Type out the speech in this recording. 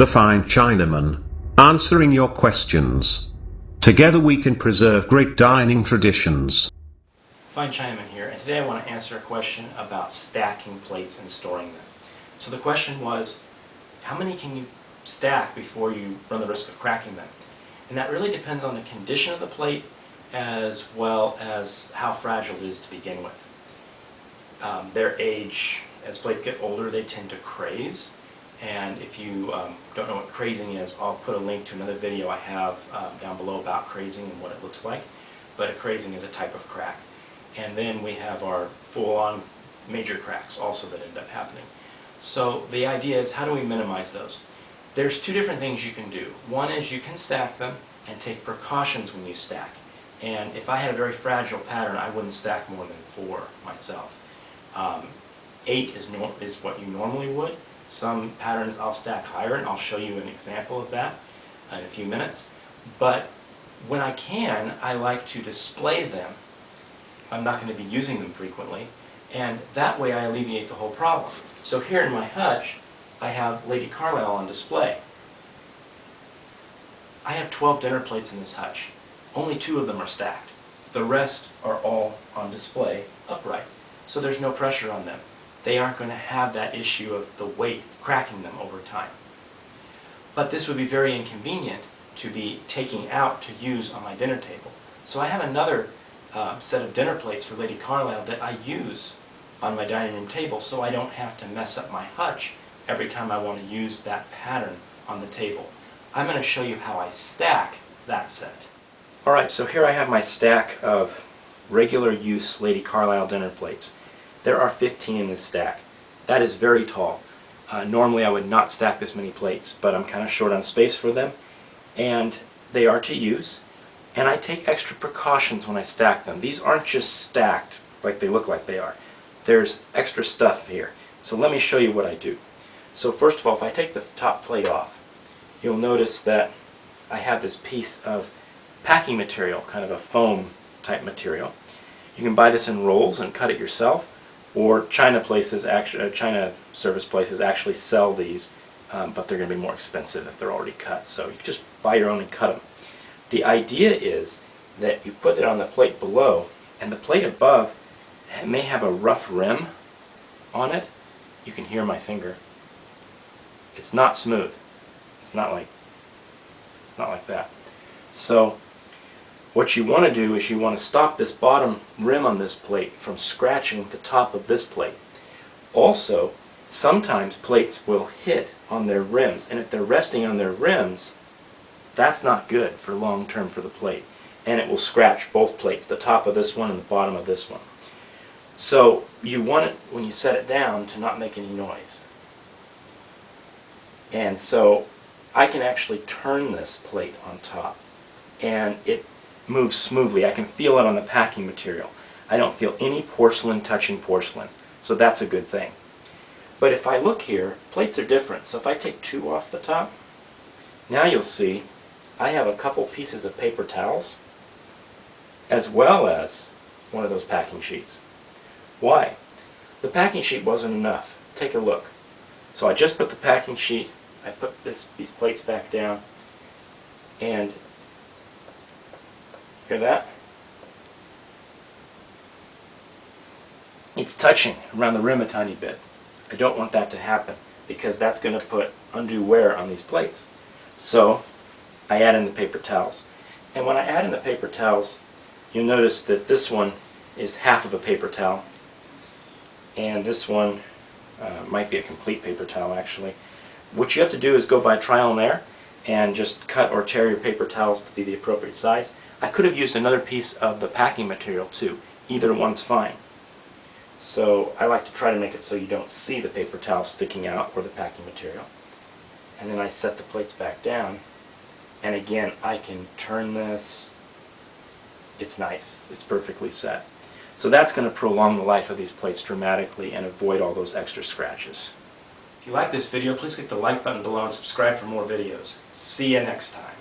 the Fine Chinaman, answering your questions. Together we can preserve great dining traditions. Fine Chinaman here, and today I want to answer a question about stacking plates and storing them. So the question was, how many can you stack before you run the risk of cracking them? And that really depends on the condition of the plate as well as how fragile it is to begin with. Their age, as plates get older, they tend to craze. And if you don't know what crazing is, I'll put a link to another video I have down below about crazing and what it looks like. But a crazing is a type of crack. And then we have our full-on major cracks also that end up happening. So the idea is, how do we minimize those? There's two different things you can do. One is you can stack them and take precautions when you stack. And if I had a very fragile pattern, I wouldn't stack more than 4 myself. 8 is what you normally would. Some patterns I'll stack higher, and I'll show you an example of that in a few minutes. But when I can, I like to display them. I'm not going to be using them frequently, and that way I alleviate the whole problem. So here in my hutch, I have Lady Carlisle on display. I have 12 dinner plates in this hutch. Only 2 of them are stacked. The rest are all on display upright. So there's no pressure on them. They aren't going to have that issue of the weight cracking them over time. But this would be very inconvenient to be taking out to use on my dinner table. So I have another set of dinner plates for Lady Carlisle that I use on my dining room table, so I don't have to mess up my hutch every time I want to use that pattern on the table. I'm going to show you how I stack that set. Alright, so here I have my stack of regular use Lady Carlisle dinner plates. There are 15 in this stack. That is very tall. Normally I would not stack this many plates, but I'm kind of short on space for them, and they are to use. And I take extra precautions when I stack them. These aren't just stacked like they look like they are. There's extra stuff here. So let me show you what I do. So first of all, if I take the top plate off, you'll notice that I have this piece of packing material, kind of a foam type material. You can buy this in rolls and cut it yourself, or China service places actually sell these, but they're going to be more expensive if they're already cut. So you can just buy your own and cut them. The idea is that you put it on the plate below, and the plate above may have a rough rim on it. You can hear my finger. It's not smooth. It's not like that. So what you want to do is you want to stop this bottom rim on this plate from scratching the top of this plate. Also, sometimes plates will hit on their rims, and if they're resting on their rims, that's not good for long term for the plate, and it will scratch both plates, the top of this one and the bottom of this one. So you want it, when you set it down, to not make any noise. And so I can actually turn this plate on top, and it moves smoothly. I can feel it on the packing material. I don't feel any porcelain touching porcelain, so that's a good thing. But if I look here, plates are different. So if I take 2 off the top, now you'll see I have a couple pieces of paper towels as well as one of those packing sheets. Why? The packing sheet wasn't enough. Take a look. So I just put the packing sheet, I put these plates back down, and hear that? It's touching around the rim a tiny bit. I don't want that to happen because that's going to put undue wear on these plates. So I add in the paper towels. And when I add in the paper towels, you'll notice that this one is half of a paper towel, and this one might be a complete paper towel actually. What you have to do is go by trial and error and just cut or tear your paper towels to be the appropriate size. I could have used another piece of the packing material too. Either one's fine. So I like to try to make it so you don't see the paper towel sticking out or the packing material. And then I set the plates back down, and again I can turn this. It's nice. It's perfectly set. So that's going to prolong the life of these plates dramatically and avoid all those extra scratches. If you like this video, please click the like button below and subscribe for more videos. See you next time.